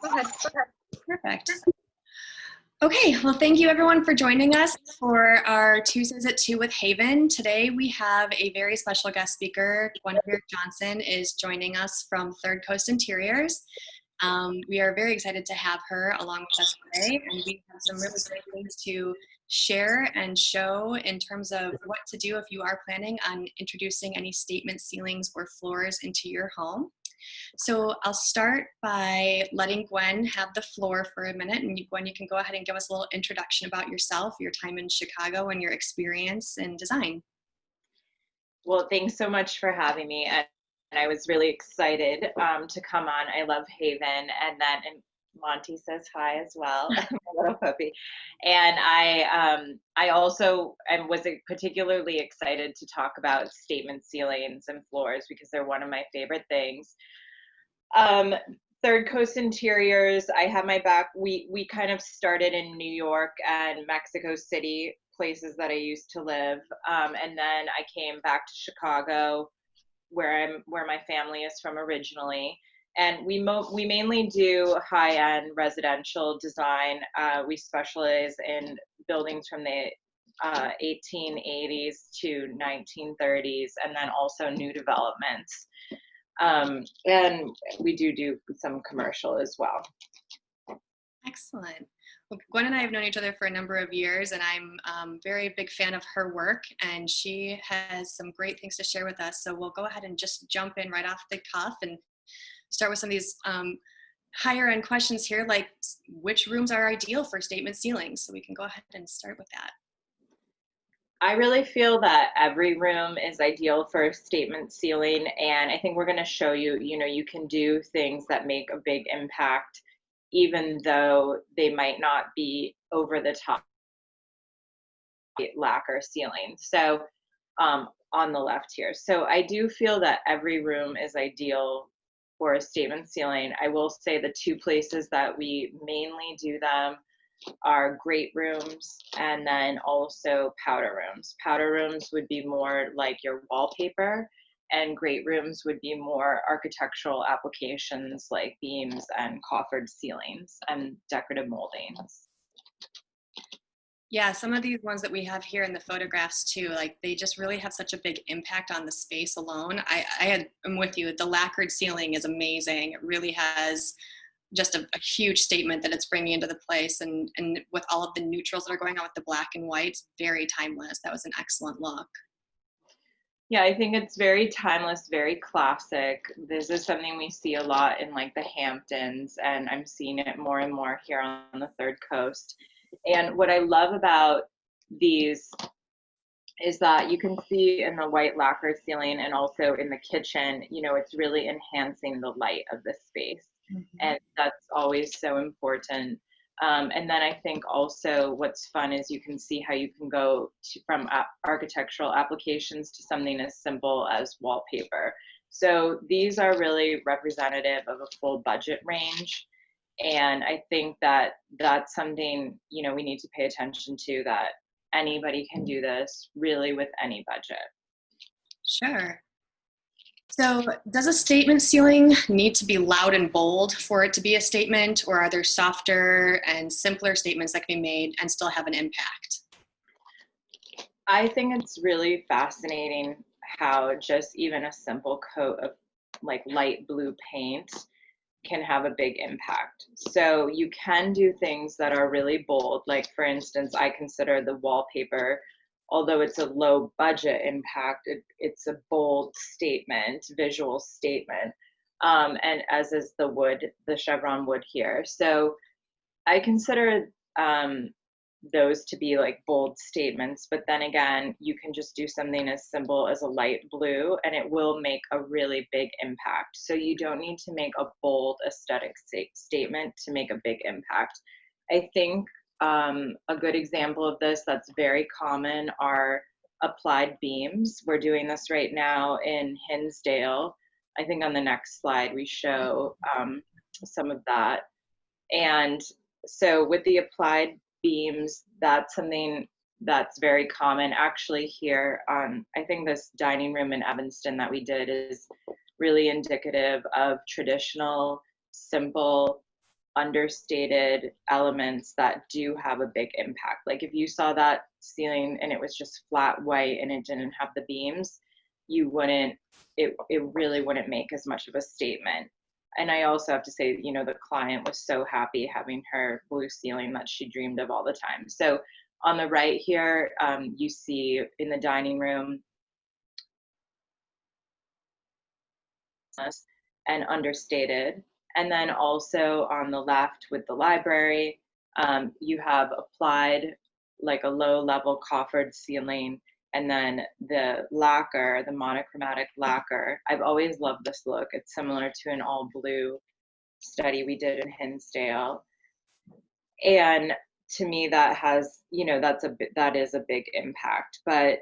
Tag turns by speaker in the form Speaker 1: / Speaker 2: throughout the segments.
Speaker 1: Go ahead.
Speaker 2: Perfect. Okay, well, thank you everyone for joining us for our Tuesdays at 2 with Haven. Today we have a very special guest speaker. Guinevere Johnson is joining us from Third Coast Interiors. We are very excited to have her along with us today, and we have some really great things to share and show in terms of what to do if you are planning on introducing any statement ceilings or floors into your home. So I'll start by letting Gwen have the floor for a minute. And Gwen, you can go ahead and give us a little introduction about yourself, your time in Chicago, and your experience in design.
Speaker 3: Well, thanks so much for having me. And I was really excited to come on. I love Haven. And Monty says hi as well, my little puppy. And I also was particularly excited to talk about statement ceilings and floors because they're one of my favorite things. Third Coast Interiors, I have my back. We kind of started in New York and Mexico City, places that I used to live. And then I came back to Chicago, where my family is from originally. And we mainly do high-end residential design. We specialize in buildings from the 1880s to 1930s, and then also new developments. And we do some commercial as well.
Speaker 2: Excellent. Well, Gwen and I have known each other for a number of years, and I'm a very big fan of her work, and she has some great things to share with us. So we'll go ahead and just jump in right off the cuff and start with some of these higher end questions here, like which rooms are ideal for statement ceilings? So we can go ahead and start with that.
Speaker 3: I really feel that every room is ideal for a statement ceiling, and I think we're going to show you, you can do things that make a big impact, even though they might not be over the top lacquer ceiling. So on the left here. So I do feel that every room is ideal for a statement ceiling. I will say the two places that we mainly do them are great rooms and then also powder rooms. Powder rooms would be more like your wallpaper, and great rooms would be more architectural applications like beams and coffered ceilings and decorative moldings.
Speaker 2: Yeah, some of these ones that we have here in the photographs too, like they just really have such a big impact on the space alone. I'm with you. The lacquered ceiling is amazing. It really has just a huge statement that it's bringing into the place, and with all of the neutrals that are going on with the black and white, it's very timeless. That was an excellent look.
Speaker 3: Yeah, I think it's very timeless, very classic. This is something we see a lot in like the Hamptons, and I'm seeing it more and more here on the Third Coast. And what I love about these is that you can see in the white lacquer ceiling and also in the kitchen, it's really enhancing the light of the space. Mm-hmm. And that's always so important. And then I think also what's fun is you can see how you can go from architectural applications to something as simple as wallpaper. So these are really representative of a full budget range. And I think that that's something, we need to pay attention to, that anybody can do this really with any budget.
Speaker 2: Sure. So does a statement ceiling need to be loud and bold for it to be a statement, or are there softer and simpler statements that can be made and still have an impact?
Speaker 3: I think it's really fascinating how just even a simple coat of like light blue paint can have a big impact. So you can do things that are really bold. Like for instance, I consider the wallpaper, although it's a low budget impact, it's a bold statement, visual statement. And as is the wood, the chevron wood here. So I consider those to be like bold statements, but then again, you can just do something as simple as a light blue and it will make a really big impact. So you don't need to make a bold aesthetic statement to make a big impact. I think a good example of this that's very common are applied beams. We're doing this right now in Hinsdale. I think on the next slide we show some of that. And so with the applied beams, that's something that's very common. Actually here, I think this dining room in Evanston that we did is really indicative of traditional, simple understated elements that do have a big impact. Like if you saw that ceiling and it was just flat white and it didn't have the beams, you wouldn't, it really wouldn't make as much of a statement. And I also have to say, you know, the client was so happy having her blue ceiling that she dreamed of all the time. So on the right here, you see in the dining room and understated. And then also on the left with the library, you have applied like a low level coffered ceiling, and then the lacquer, the monochromatic lacquer. I've always loved this look. It's similar to an all blue study we did in Hinsdale. And to me, that has, you know, that is a big impact, but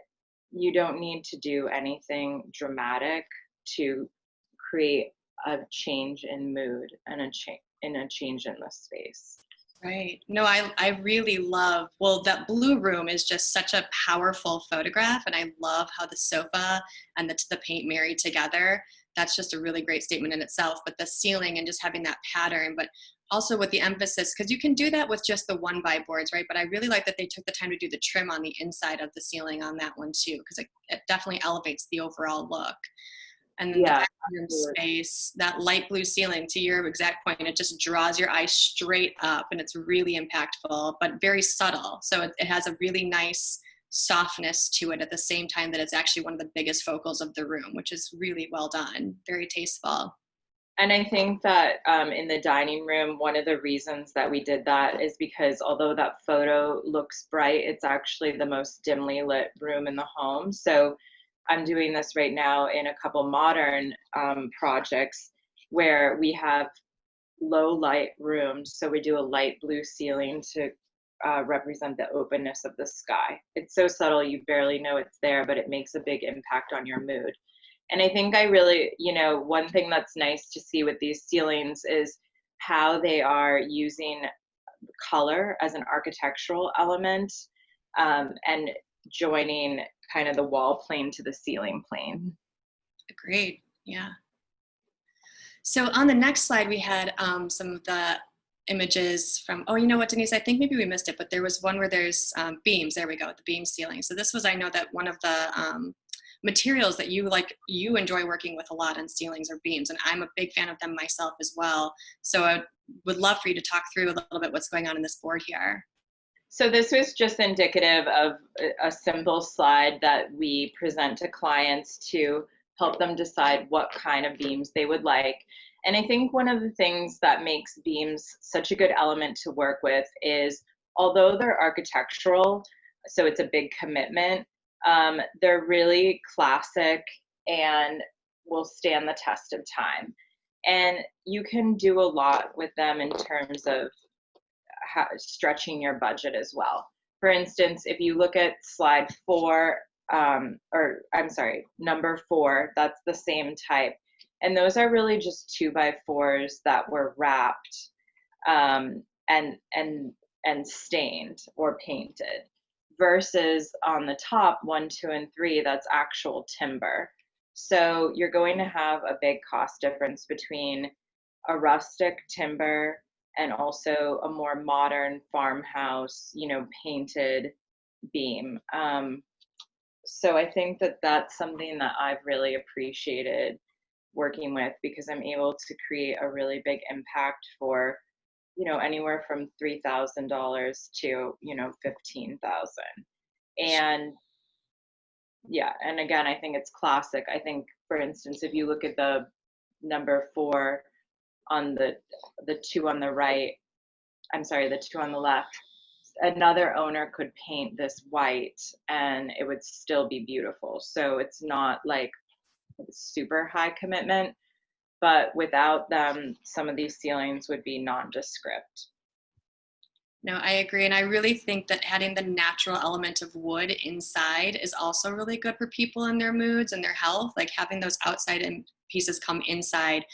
Speaker 3: you don't need to do anything dramatic to create a change in mood and a change in the space.
Speaker 2: Right. No, I really love, well, that blue room is just such a powerful photograph, and I love how the sofa and the paint marry together. That's just a really great statement in itself, but the ceiling and just having that pattern, but also with the emphasis, because you can do that with just the 1x boards, right? But I really like that they took the time to do the trim on the inside of the ceiling on that one too, because it definitely elevates the overall look. And then
Speaker 3: Yeah,
Speaker 2: the bathroom space, that light blue ceiling, to your exact point, it just draws your eye straight up, and it's really impactful, but very subtle. So it has a really nice softness to it at the same time that it's actually one of the biggest focals of the room, which is really well done, very tasteful.
Speaker 3: and I think that in the dining room, one of the reasons that we did that is because although that photo looks bright, it's actually the most dimly lit room in the home. So I'm doing this right now in a couple modern projects where we have low light rooms. So we do a light blue ceiling to represent the openness of the sky. It's so subtle, you barely know it's there, but it makes a big impact on your mood. And I think I really, you know, one thing that's nice to see with these ceilings is how they are using color as an architectural element, and joining kind of the wall plane to the ceiling plane.
Speaker 2: Agreed. Yeah. So on the next slide, we had some of the images from, oh, you know what, Denise, I think maybe we missed it, but there was one where there's beams. There we go, the beam ceiling. So this was, I know that one of the materials that you enjoy working with a lot on ceilings or beams, and I'm a big fan of them myself as well. So I would love for you to talk through a little bit what's going on in this board here.
Speaker 3: So this was just indicative of a simple slide that we present to clients to help them decide what kind of beams they would like. And I think one of the things that makes beams such a good element to work with is, although they're architectural, so it's a big commitment, they're really classic and will stand the test of time. And you can do a lot with them in terms of stretching your budget as well. For instance, if you look at slide 4, or I'm sorry, number 4, that's the same type. And those are really just 2x4s that were wrapped and stained or painted, versus on the top 1, 2, and 3, that's actual timber. So you're going to have a big cost difference between a rustic timber and also a more modern farmhouse, you know, painted beam. So I think that that's something that I've really appreciated working with, because I'm able to create a really big impact for, you know, anywhere from $3,000 to, you know, 15,000. And yeah, and again, I think it's classic. I think, for instance, if you look at the number 4 on the 2 on the right, I'm sorry, the 2 on the left, another owner could paint this white and it would still be beautiful. So it's not like super high commitment, but without them, some of these ceilings would be nondescript.
Speaker 2: No, I agree. And I really think that adding the natural element of wood inside is also really good for people and their moods and their health. Like having those outside pieces come inside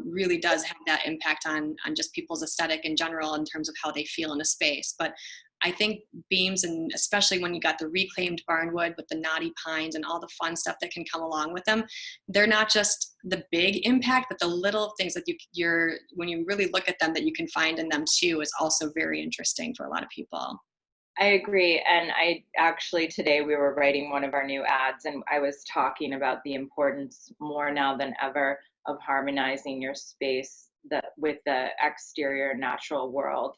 Speaker 2: really does have that impact on just people's aesthetic in general in terms of how they feel in a space. But I think beams, and especially when you got the reclaimed barnwood with the knotty pines and all the fun stuff that can come along with them, they're not just the big impact, but the little things that when you really look at them that you can find in them too is also very interesting for a lot of people.
Speaker 3: I agree. And I actually, today we were writing one of our new ads, and I was talking about the importance more now than ever of harmonizing your space with the exterior natural world.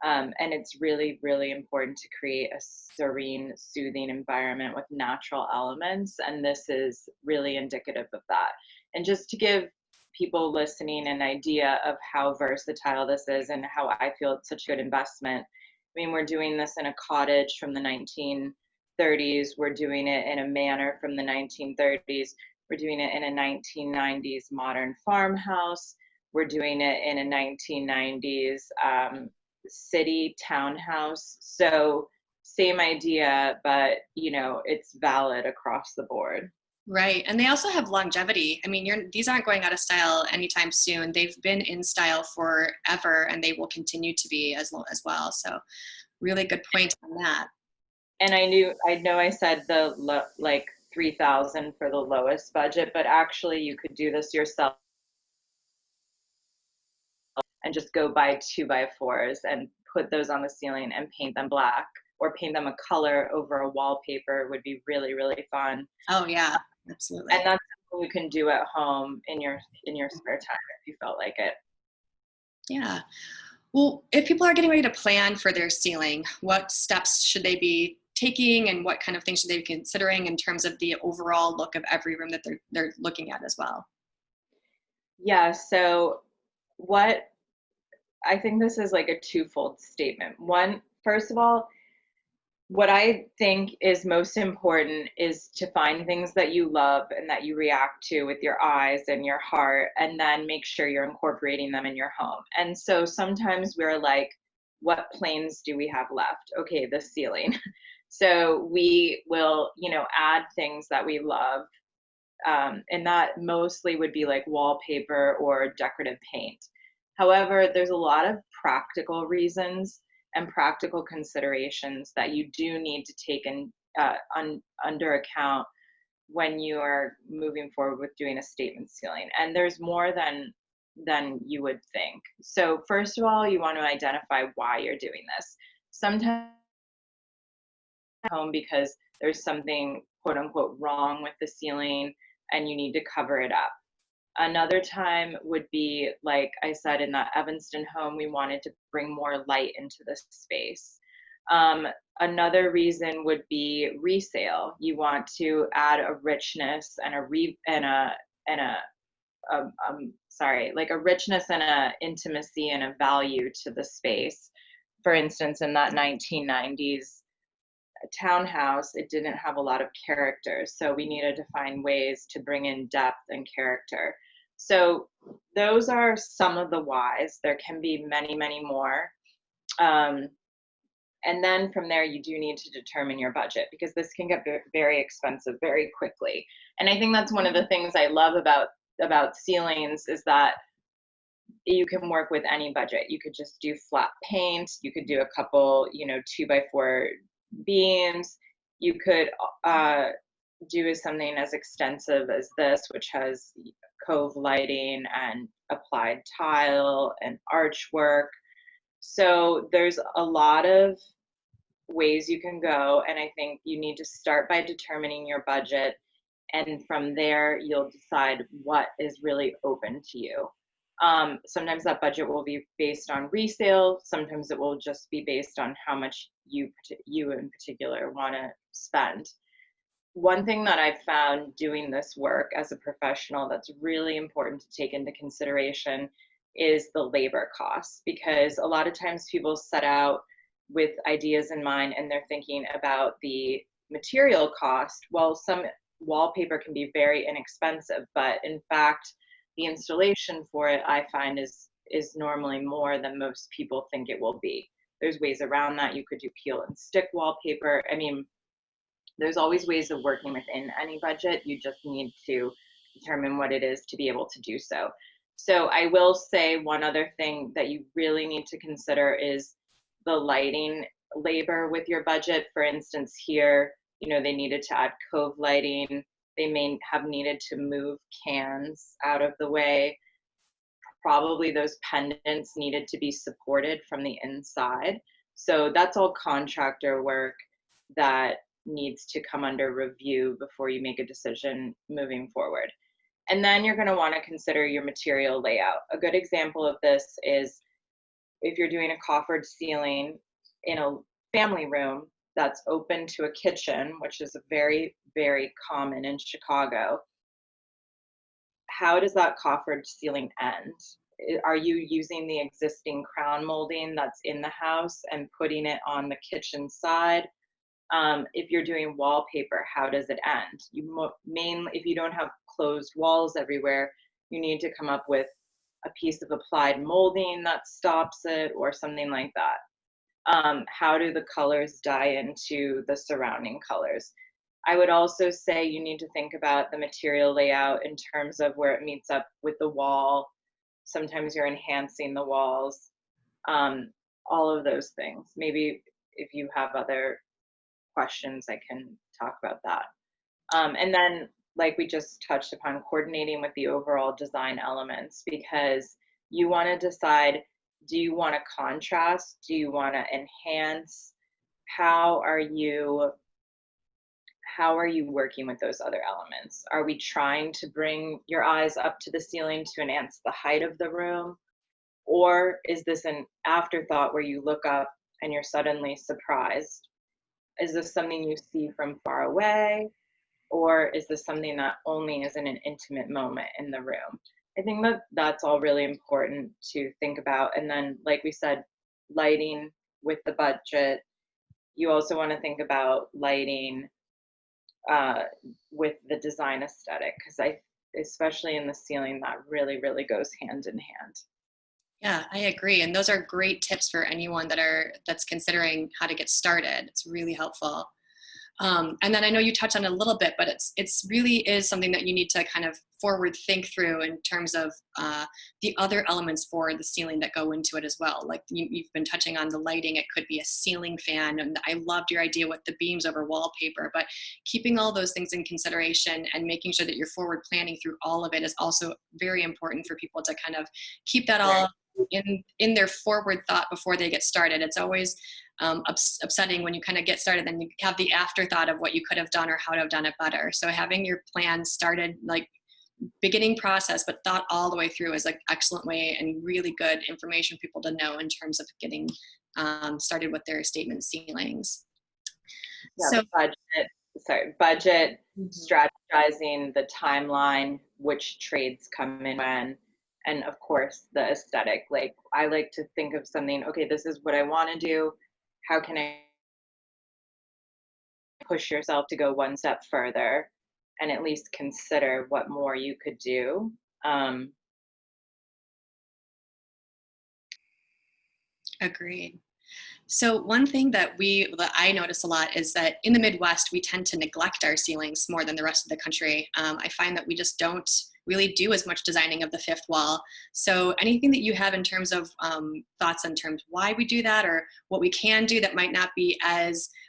Speaker 3: And it's really, really important to create a serene, soothing environment with natural elements. And this is really indicative of that. And just to give people listening an idea of how versatile this is and how I feel it's such a good investment. I mean, we're doing this in a cottage from the 1930s. We're doing it in a manor from the 1930s. We're doing it in a 1990s modern farmhouse. We're doing it in a 1990s city townhouse. So same idea, but it's valid across the board.
Speaker 2: Right. And they also have longevity. I mean, these aren't going out of style anytime soon. They've been in style forever, and they will continue to be as well. So really good point on that.
Speaker 3: And I know I said like 3,000 for the lowest budget, but actually you could do this yourself and just go buy 2x4s and put those on the ceiling and paint them black, or paint them a color over a wallpaper would be really, really fun.
Speaker 2: Oh yeah, absolutely.
Speaker 3: And that's something you can do at home in your spare time if you felt like it.
Speaker 2: Yeah. Well, if people are getting ready to plan for their ceiling, what steps should they be taking, and what kind of things should they be considering in terms of the overall look of every room that they're looking at as well?
Speaker 3: Yeah, so what I think this is like a twofold statement. One, first of all, what I think is most important is to find things that you love and that you react to with your eyes and your heart, and then make sure you're incorporating them in your home. And so sometimes we're like, what planes do we have left? Okay, the ceiling. So we will, add things that we love. And that mostly would be like wallpaper or decorative paint. However, there's a lot of practical reasons and practical considerations that you do need to take under account when you are moving forward with doing a statement ceiling. And there's more than you would think. So first of all, you want to identify why you're doing this. Sometimes home because there's something quote unquote wrong with the ceiling and you need to cover it up. Another time would be, like I said, in that Evanston home, we wanted to bring more light into the space. Another reason would be resale. You want to add a richness and like a richness and a intimacy and a value to the space. For instance, in that 1990s townhouse, it didn't have a lot of character, so we needed to find ways to bring in depth and character. So those are some of the whys. There can be many, many more. And then from there, you do need to determine your budget, because this can get very expensive very quickly. And I think that's one of the things I love about ceilings is that you can work with any budget. You could just do flat paint. You could do a couple, 2x4 beams. You could do something as extensive as this, which has cove lighting and applied tile and archwork. So there's a lot of ways you can go, and I think you need to start by determining your budget, and from there you'll decide what is really open to you. Sometimes that budget will be based on resale. Sometimes it will just be based on how much you in particular want to spend. One thing that I've found doing this work as a professional that's really important to take into consideration is the labor costs, because a lot of times people set out with ideas in mind and they're thinking about the material cost. Well, some wallpaper can be very inexpensive, but in fact, the installation for it, I find, is normally more than most people think it will be. There's ways around that. You could do peel and stick wallpaper. I mean, there's always ways of working within any budget. You just need to determine what it is to be able to do so. So I will say one other thing that you really need to consider is the lighting labor with your budget. For instance, here, they needed to add cove lighting. They may have needed to move cans out of the way. Probably those pendants needed to be supported from the inside. So that's all contractor work that needs to come under review before you make a decision moving forward. And then you're going to want to consider your material layout. A good example of this is if you're doing a coffered ceiling in a family room that's open to a kitchen, which is very, very common in Chicago. How does that coffered ceiling end? Are you using the existing crown molding that's in the house and putting it on the kitchen side? If you're doing wallpaper, how does it end? Mainly, if you don't have closed walls everywhere, you need to come up with a piece of applied molding that stops it or something like that. How do the colors die into the surrounding colors? I would also say you need to think about the material layout in terms of where it meets up with the wall. Sometimes you're enhancing the walls, all of those things. Maybe if you have other questions, I can talk about that. And then, like we just touched upon, coordinating with the overall design elements, because you want to decide, do you want to contrast? Do you want to enhance? How are you working with those other elements? Are we trying to bring your eyes up to the ceiling to enhance the height of the room? Or is this an afterthought where you look up and you're suddenly surprised? Is this something you see from far away? Or is this something that only is in an intimate moment in the room? I think that that's all really important to think about. And then, like we said, lighting with the budget. You also want to think about lighting with the design aesthetic, because especially in the ceiling, that really, really goes hand in hand.
Speaker 2: Yeah, I agree. And those are great tips for anyone that's considering how to get started. It's really helpful. And then I know you touched on it a little bit, but it's really is something that you need to kind of forward think through in terms of the other elements for the ceiling that go into it as well. Like you've been touching on the lighting. It could be a ceiling fan, and I loved your idea with the beams over wallpaper. But keeping all those things in consideration and making sure that you're forward planning through all of it is also very important for people to kind of keep that all in their forward thought before they get started. It's always upsetting when you kind of get started, then you have the afterthought of what you could have done or how to have done it better. So having your plan started, like beginning process, but thought all the way through is like excellent way and really good information for people to know in terms of getting started with their statement ceilings.
Speaker 3: Yeah, so budget,
Speaker 2: mm-hmm.
Speaker 3: strategizing the timeline, which trades come in when, and of course the aesthetic. Like I like to think of something, okay, this is what I want to do. How can I push yourself to go one step further and at least consider what more you could do?
Speaker 2: Agreed. So one thing that I notice a lot is that in the Midwest, we tend to neglect our ceilings more than the rest of the country. I find that we just don't really do as much designing of the fifth wall. So anything that you have in terms of thoughts in terms of why we do that, or what we can do that might not be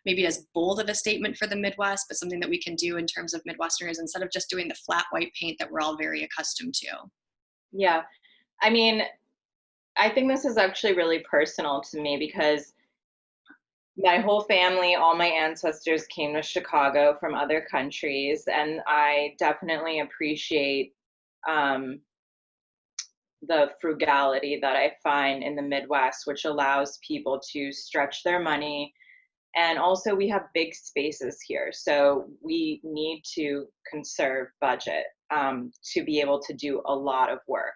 Speaker 2: maybe as bold of a statement for the Midwest, but something that we can do in terms of Midwesterners instead of just doing the flat white paint that we're all very accustomed to.
Speaker 3: Yeah, I mean, I think this is actually really personal to me because my whole family, all my ancestors came to Chicago from other countries, and I definitely appreciate the frugality that I find in the Midwest, which allows people to stretch their money. And also, we have big spaces here, so we need to conserve budget to be able to do a lot of work.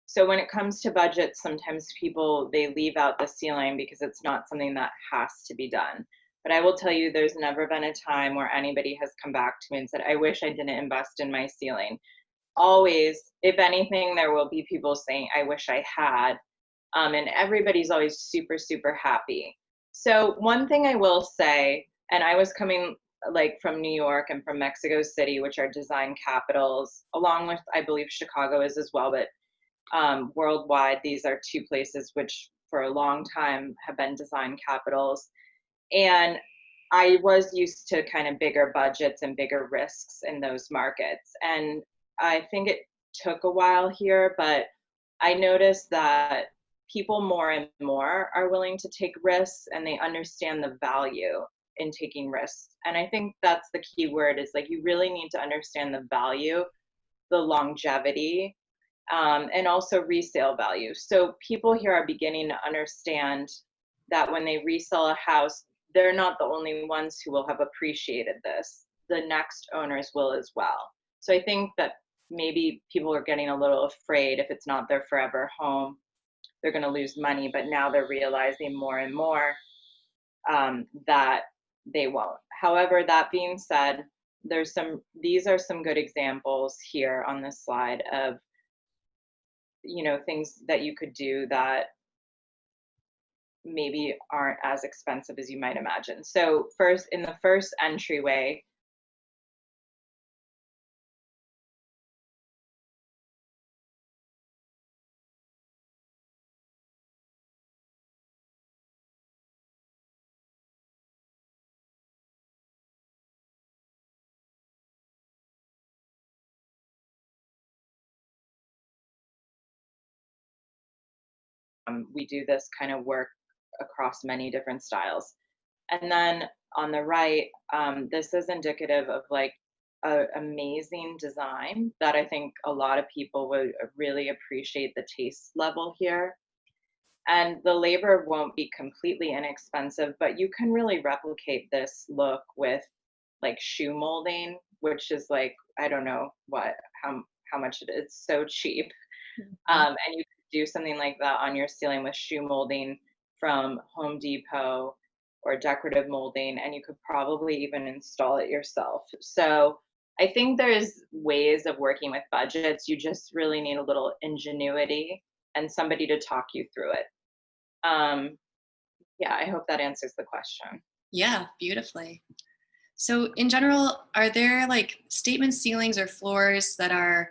Speaker 3: So when it comes to budget, sometimes people, they leave out the ceiling because it's not something that has to be done. But I will tell you, there's never been a time where anybody has come back to me and said, I wish I didn't invest in my ceiling. Always, if anything, there will be people saying, I wish I had. And everybody's always super, super happy. So one thing I will say, and I was coming like from New York and from Mexico City, which are design capitals, along with, I believe, Chicago is as well, but worldwide, these are two places which for a long time have been design capitals. And I was used to kind of bigger budgets and bigger risks in those markets. And I think it took a while here, but I noticed that people more and more are willing to take risks and they understand the value in taking risks. And I think that's the key word is like you really need to understand the value, the longevity, and also resale value. So people here are beginning to understand that when they resell a house, they're not the only ones who will have appreciated this. The next owners will as well. So I think that maybe people are getting a little afraid if it's not their forever home, they're going to lose money. But now they're realizing more and more that they won't. However, that being said, these are some good examples here on this slide of things that you could do that maybe aren't as expensive as you might imagine. So first, in the first entryway, we do this kind of work across many different styles. And then on the right, this is indicative of like an amazing design that I think a lot of people would really appreciate the taste level here. And the labor won't be completely inexpensive, but you can really replicate this look with like shoe molding, which is like, I don't know how much it is, so cheap. And you could do something like that on your ceiling with shoe molding from Home Depot or decorative molding, and you could probably even install it yourself. So I think there's ways of working with budgets. You just really need a little ingenuity and somebody to talk you through it. Yeah, I hope that answers the question.
Speaker 2: Yeah, beautifully. So in general, are there like statement ceilings or floors that are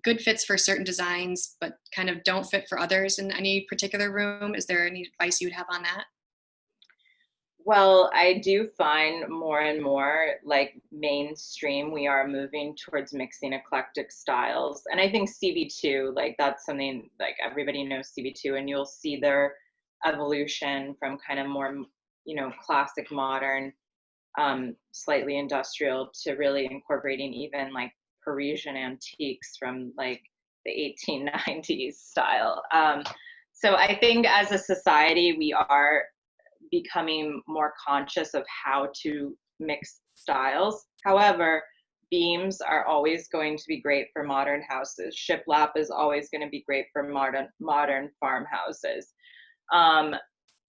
Speaker 2: good fits for certain designs, but kind of don't fit for others in any particular room? Is there any advice you would have on that?
Speaker 3: Well, I do find more and more like mainstream, we are moving towards mixing eclectic styles. And I think CB2, like that's something like everybody knows CB2, and you'll see their evolution from kind of more, classic modern, slightly industrial to really incorporating even like Parisian antiques from like the 1890s style. So I think as a society, we are becoming more conscious of how to mix styles. However, beams are always going to be great for modern houses. Shiplap is always going to be great for modern farmhouses.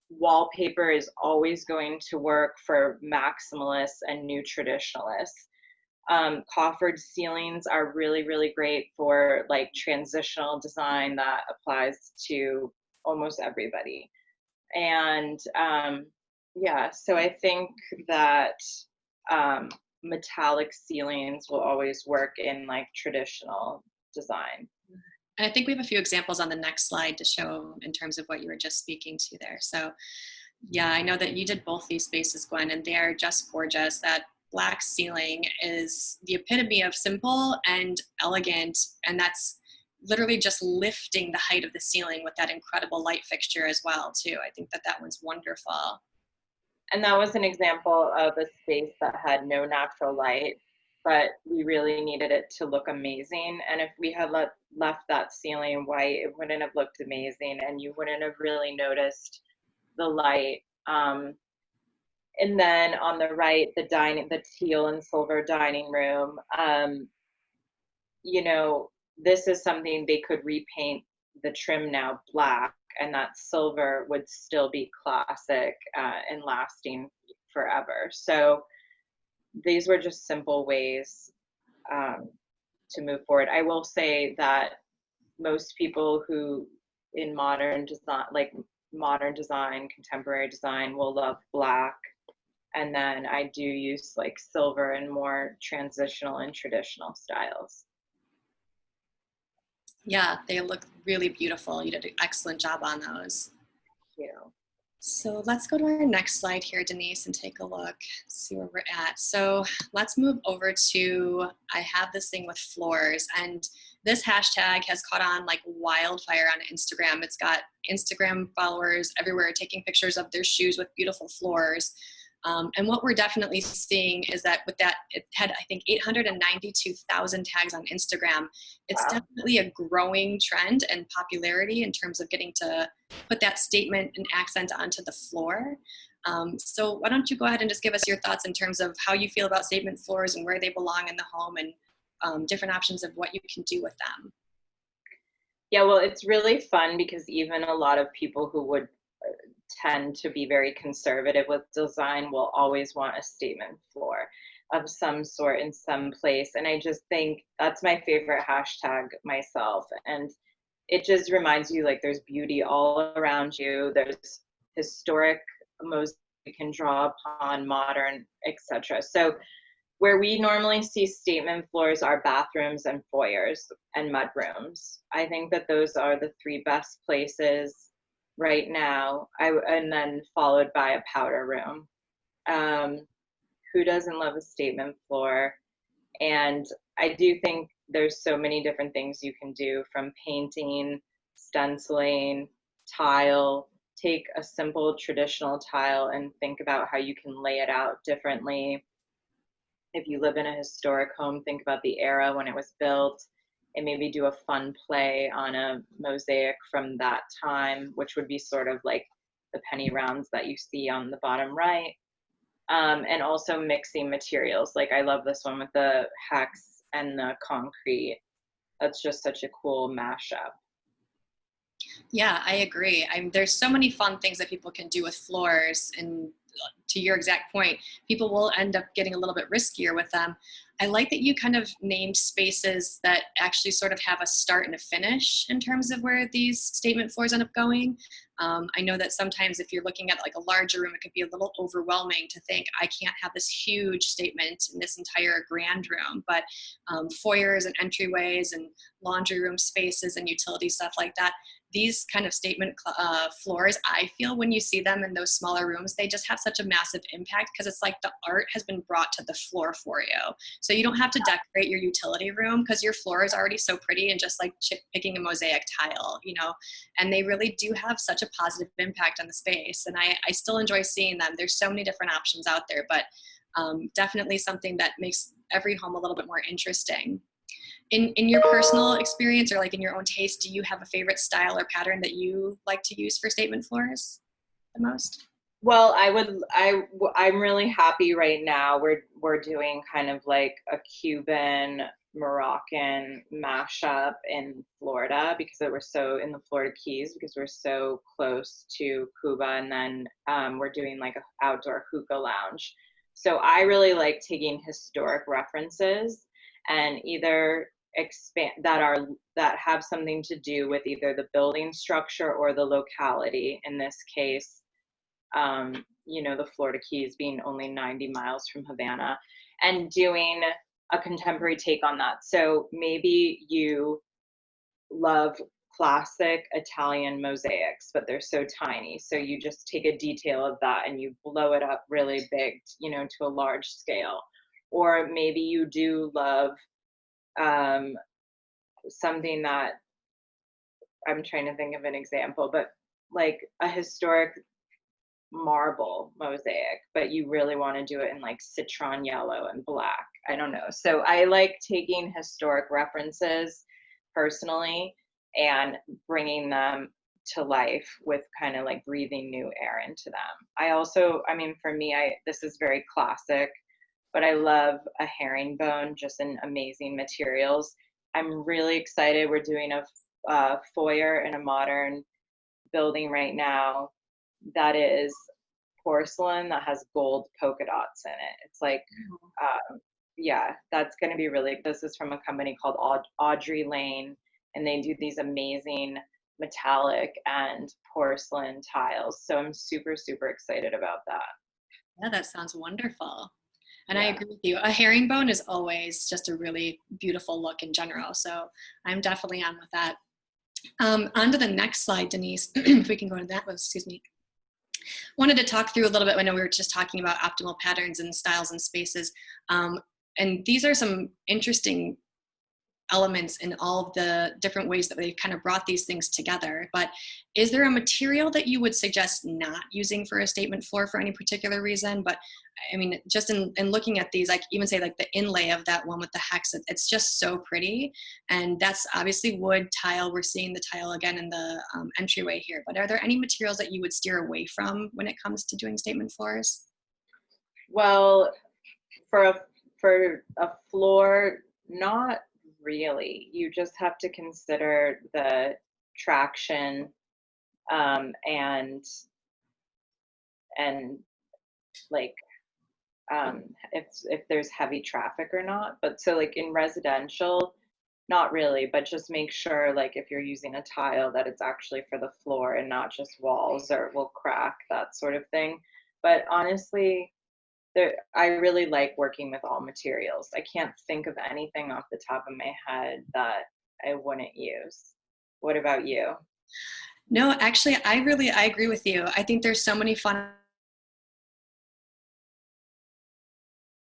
Speaker 3: Wallpaper is always going to work for maximalists and new traditionalists. Coffered ceilings are really, really great for like transitional design that applies to almost everybody. And yeah, so I think that metallic ceilings will always work in like traditional design.
Speaker 2: And I think we have a few examples on the next slide to show in terms of what you were just speaking to there. So yeah, I know that you did both these spaces, Gwen, and they are just gorgeous. That black ceiling is the epitome of simple and elegant, and that's literally just lifting the height of the ceiling with that incredible light fixture as well, too. I think that that one's wonderful.
Speaker 3: And that was an example of a space that had no natural light, but we really needed it to look amazing. And if we had left that ceiling white, it wouldn't have looked amazing, and you wouldn't have really noticed the light. And then on the right, the teal and silver dining room. This is something they could repaint the trim now black, and that silver would still be classic and lasting forever. So these were just simple ways to move forward. I will say that most people who in modern design, contemporary design, will love black. And then I do use like silver and more transitional and traditional styles.
Speaker 2: Yeah, they look really beautiful. You did an excellent job on those.
Speaker 3: Thank you.
Speaker 2: So let's go to our next slide here, Denise, and take a look, see where we're at. So let's move over to, I have this thing with floors, and this hashtag has caught on like wildfire on Instagram. It's got Instagram followers everywhere taking pictures of their shoes with beautiful floors. And what we're definitely seeing is that with that, it had, I think, 892,000 tags on Instagram. It's
Speaker 3: Wow.
Speaker 2: definitely a growing trend and popularity in terms of getting to put that statement and accent onto the floor. So why don't you go ahead and just give us your thoughts in terms of how you feel about statement floors and where they belong in the home, and different options of what you can do with them.
Speaker 3: Yeah, well, it's really fun because even a lot of people who would tend to be very conservative with design will always want a statement floor of some sort in some place. And I just think that's my favorite hashtag myself. And it just reminds you like there's beauty all around you. There's historic mosaic you can draw upon, modern, etc. So where we normally see statement floors are bathrooms and foyers and mudrooms. I think that those are the three best places right now. And then followed by a powder room. Um, who doesn't love a statement floor? And I do think there's so many different things you can do, from painting, stenciling, tile. Take a simple traditional tile and think about how you can lay it out differently. If you live in a historic home, think about the era when it was built and maybe do a fun play on a mosaic from that time, which would be sort of like the penny rounds that you see on the bottom right. And also mixing materials. Like I love this one with the hex and the concrete. That's just such a cool mashup.
Speaker 2: Yeah, I agree. There's so many fun things that people can do with floors, and to your exact point, people will end up getting a little bit riskier with them. I like that you kind of named spaces that actually sort of have a start and a finish in terms of where these statement floors end up going. I know that sometimes if you're looking at like a larger room, it could be a little overwhelming to think, I can't have this huge statement in this entire grand room, but foyers and entryways and laundry room spaces and utility stuff like that, these kind of statement floors, I feel when you see them in those smaller rooms, they just have such a massive impact because it's like the art has been brought to the floor for you. So you don't have to decorate your utility room because your floor is already so pretty and just like picking a mosaic tile, you know, and they really do have such a positive impact on the space. And I still enjoy seeing them. There's so many different options out there, but definitely something that makes every home a little bit more interesting. In your personal experience or like in your own taste, do you have a favorite style or pattern that you like to use for statement floors the most?
Speaker 3: Well, I'm really happy right now. We're doing kind of like a Cuban Moroccan mashup in Florida because we're so in the Florida Keys because we're so close to Cuba, and then we're doing like an outdoor hookah lounge. So I really like taking historic references and either expand that have something to do with either the building structure or the locality. In this case, the Florida Keys being only 90 miles from Havana, and doing a contemporary take on that. So maybe you love classic Italian mosaics, but they're so tiny. So you just take a detail of that and you blow it up really big, to a large scale. Or maybe you do love something that, I'm trying to think of an example, but like a historic marble mosaic, but you really want to do it in like citron yellow and black. I don't know. So I like taking historic references personally and bringing them to life with kind of like breathing new air into them. For me, this is very classic, but I love a herringbone, just in amazing materials. I'm really excited. We're doing a foyer in a modern building right now that is porcelain that has gold polka dots in it. It's like, yeah, that's going to be really, this is from a company called Audrey Lane, and they do these amazing metallic and porcelain tiles. So I'm super, super excited about that.
Speaker 2: Yeah, that sounds wonderful. And I
Speaker 3: Yeah.
Speaker 2: agree with you. A herringbone is always just a really beautiful look in general. So I'm definitely on with that. On to the next slide, Denise, if we can go to that one, excuse me. Wanted to talk through a little bit. I know we were just talking about optimal patterns and styles and spaces. And these are some interesting elements in all of the different ways that they've kind of brought these things together. But is there a material that you would suggest not using for a statement floor for any particular reason? But I mean, just in looking at these, I could even say like the inlay of that one with the hex, it's just so pretty. And that's obviously wood tile. We're seeing the tile again in the entryway here. But are there any materials that you would steer away from when it comes to doing statement floors?
Speaker 3: Well, for a floor, not really. You just have to consider the traction, and and like, if there's heavy traffic or not. But so like in residential, not really, but just make sure, like, if you're using a tile, that it's actually for the floor and not just walls, or it will crack, that sort of thing. But honestly, I really like working with all materials. I can't think of anything off the top of my head that I wouldn't use. What about you?
Speaker 2: No, actually, I agree with you. I think there's so many fun,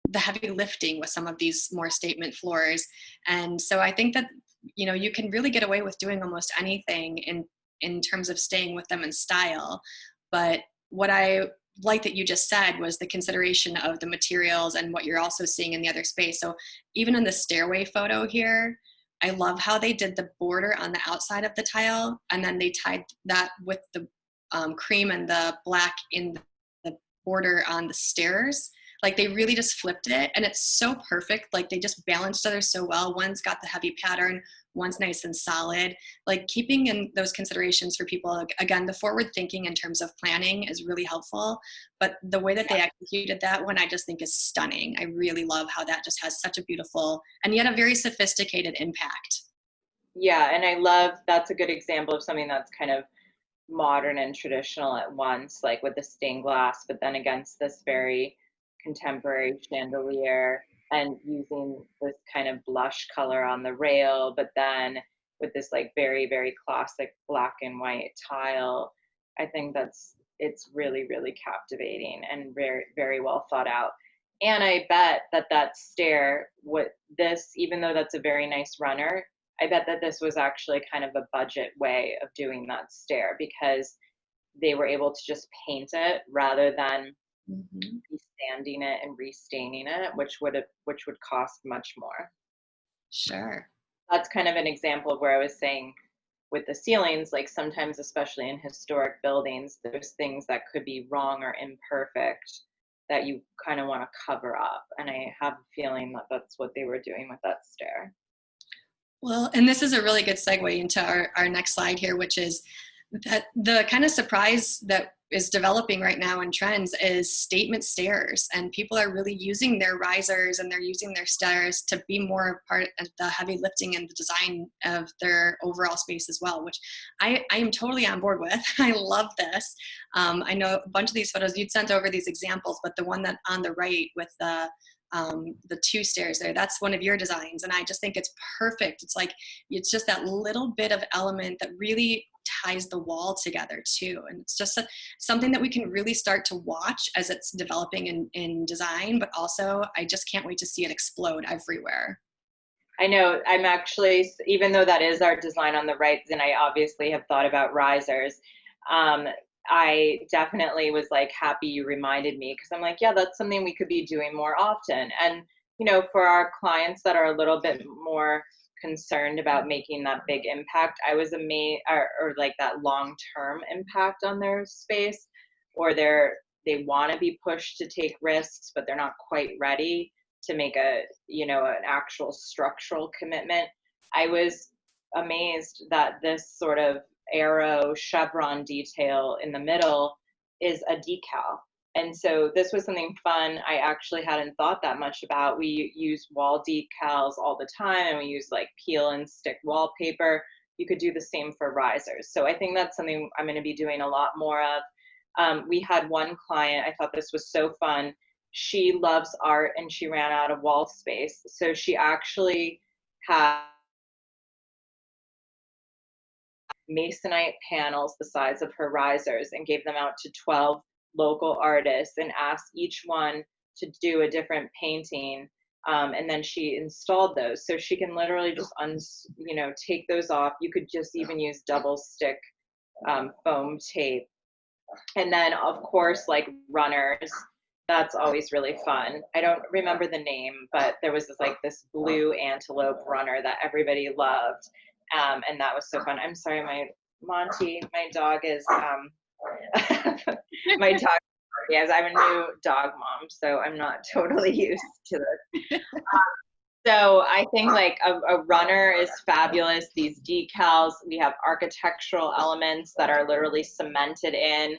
Speaker 2: the heavy lifting with some of these more statement floors. And so I think that, you know, you can really get away with doing almost anything in terms of staying with them in style. But what I like that you just said was the consideration of the materials and what you're also seeing in the other space. So even in the stairway photo here, I love how they did the border on the outside of the tile, and then they tied that with the cream and the black in the border on the stairs. Like they really just flipped it, and it's so perfect. Like they just balanced each other so well. One's got the heavy pattern, one's nice and solid. Like keeping in those considerations for people, like, again, the forward thinking in terms of planning is really helpful, but the way that they executed that one, I just think is stunning. I really love how that just has such a beautiful and yet a very sophisticated impact.
Speaker 3: Yeah, and I love, that's a good example of something that's kind of modern and traditional at once, like with the stained glass, but then against this very contemporary chandelier, and using this kind of blush color on the rail, but then with this like very, very classic black and white tile. I think it's really, really captivating and very, very well thought out. And I bet that that stair, what this, even though that's a very nice runner, I bet that this was actually kind of a budget way of doing that stair, because they were able to just paint it rather than
Speaker 2: Mhm.
Speaker 3: sanding it and restaining it, which would cost much more.
Speaker 2: Sure.
Speaker 3: That's kind of an example of where I was saying with the ceilings, like sometimes, especially in historic buildings, there's things that could be wrong or imperfect that you kind of want to cover up. And I have a feeling that that's what they were doing with that stair.
Speaker 2: Well, and this is a really good segue into our next slide here, which is that the kind of surprise that is developing right now in trends is statement stairs. And people are really using their risers and they're using their stairs to be more part of the heavy lifting and the design of their overall space as well, which I am totally on board with. I love this. I know a bunch of these photos, you'd sent over these examples, but the one that on the right with the two stairs there, that's one of your designs, and I just think it's perfect. It's like it's just that little bit of element that really ties the wall together too, and it's just something that we can really start to watch as it's developing in design, but also I just can't wait to see it explode everywhere.
Speaker 3: I know, I'm actually, even though that is our design on the right, and I obviously have thought about risers, um, I definitely was like happy you reminded me, because I'm like, yeah, that's something we could be doing more often. And, you know, for our clients that are a little bit more concerned about making that big impact, I was amazed, or like that long term impact on their space, or they want to be pushed to take risks, but they're not quite ready to make a, you know, an actual structural commitment. I was amazed that this sort of arrow chevron detail in the middle is a decal. And so this was something fun I actually hadn't thought that much about. We use wall decals all the time, and we use like peel and stick wallpaper. You could do the same for risers. So I think that's something I'm going to be doing a lot more of. We had one client, I thought this was so fun. She loves art and she ran out of wall space. So she actually had masonite panels the size of her risers and gave them out to 12 local artists and asked each one to do a different painting. And then she installed those. So she can literally just, take those off. You could just even use double stick foam tape. And then, of course, like runners, that's always really fun. I don't remember the name, but there was this blue antelope runner that everybody loved. And that was so fun. I'm sorry, my dog is, my dog, yes, I'm a new dog mom, so I'm not totally used to this. So I think like a runner is fabulous. These decals, we have architectural elements that are literally cemented in.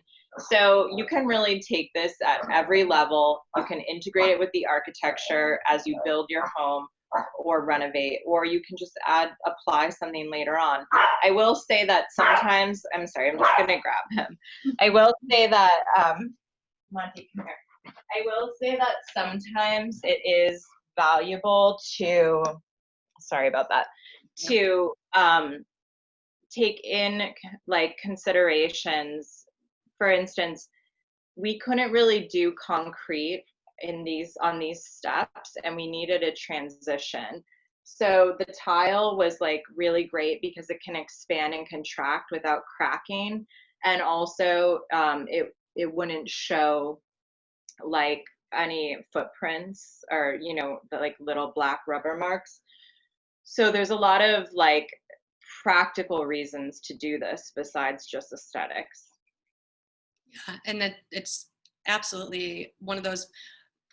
Speaker 3: So you can really take this at every level. You can integrate it with the architecture as you build your home or renovate, or you can just apply something later on. I will say that sometimes, I'm sorry, I'm just gonna grab him. I will say that, Monty, come here. I will say that sometimes it is valuable to, sorry about that, to take in like considerations. For instance, we couldn't really do concrete on these steps, and we needed a transition. So the tile was like really great because it can expand and contract without cracking, and also it wouldn't show like any footprints or the like little black rubber marks. So there's a lot of like practical reasons to do this besides just aesthetics.
Speaker 2: Yeah, and that it's absolutely one of those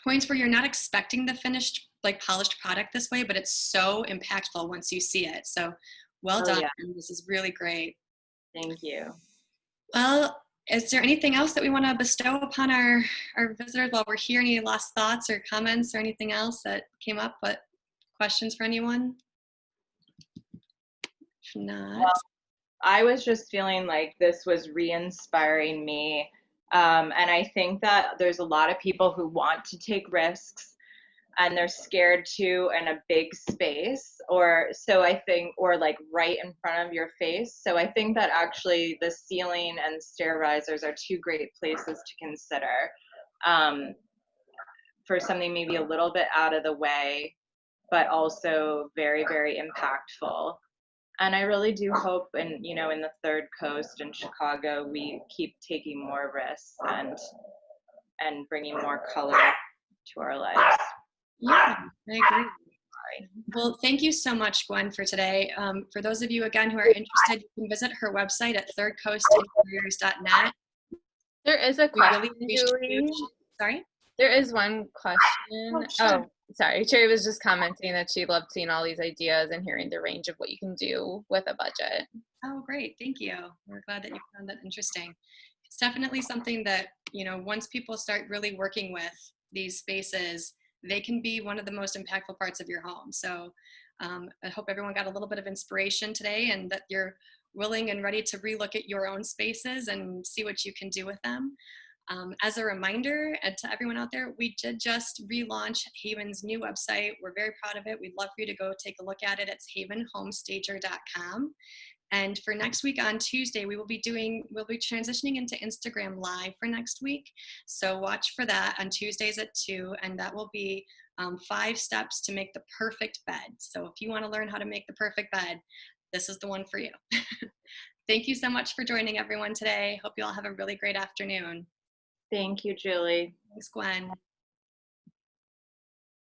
Speaker 2: points where you're not expecting the finished, like polished product this way, but it's so impactful once you see it. So well done.
Speaker 3: Yeah.
Speaker 2: This is really great.
Speaker 3: Thank you.
Speaker 2: Well, is there anything else that we want to bestow upon our visitors while we're here? Any last thoughts or comments or anything else that came up? But questions for anyone? If not.
Speaker 3: Well, I was just feeling like this was re-inspiring me. And I think that there's a lot of people who want to take risks and they're scared to in a big space, or like right in front of your face. So I think that actually the ceiling and stair risers are two great places to consider for something maybe a little bit out of the way, but also very, very impactful. And I really do hope in the Third Coast in Chicago, we keep taking more risks and bringing more color to our lives.
Speaker 2: Yeah, I agree. Well, thank you so much, Gwen, for today. For those of you, again, who are interested, you can visit her website at thirdcoastinteriors.net.
Speaker 1: There is a question,
Speaker 2: Julie. Sorry?
Speaker 1: There is one question.
Speaker 2: Oh, sure.
Speaker 1: Sorry. Cherry was just commenting that she loved seeing all these ideas and hearing the range of what you can do with a budget.
Speaker 2: Oh, great. Thank you. We're glad that you found that interesting. It's definitely something that, once people start really working with these spaces, they can be one of the most impactful parts of your home. So I hope everyone got a little bit of inspiration today and that you're willing and ready to relook at your own spaces and see what you can do with them. As a reminder, and to everyone out there, we did just relaunch Haven's new website. We're very proud of it. We'd love for you to go take a look at it. It's havenhomestager.com. And for next week on Tuesday, we'll be transitioning into Instagram Live for next week. So watch for that on Tuesdays at 2, and that will be 5 steps to make the perfect bed. So if you want to learn how to make the perfect bed, this is the one for you. Thank you so much for joining everyone today. Hope you all have a really great afternoon.
Speaker 3: Thank you, Julie.
Speaker 2: Thanks, Gwen.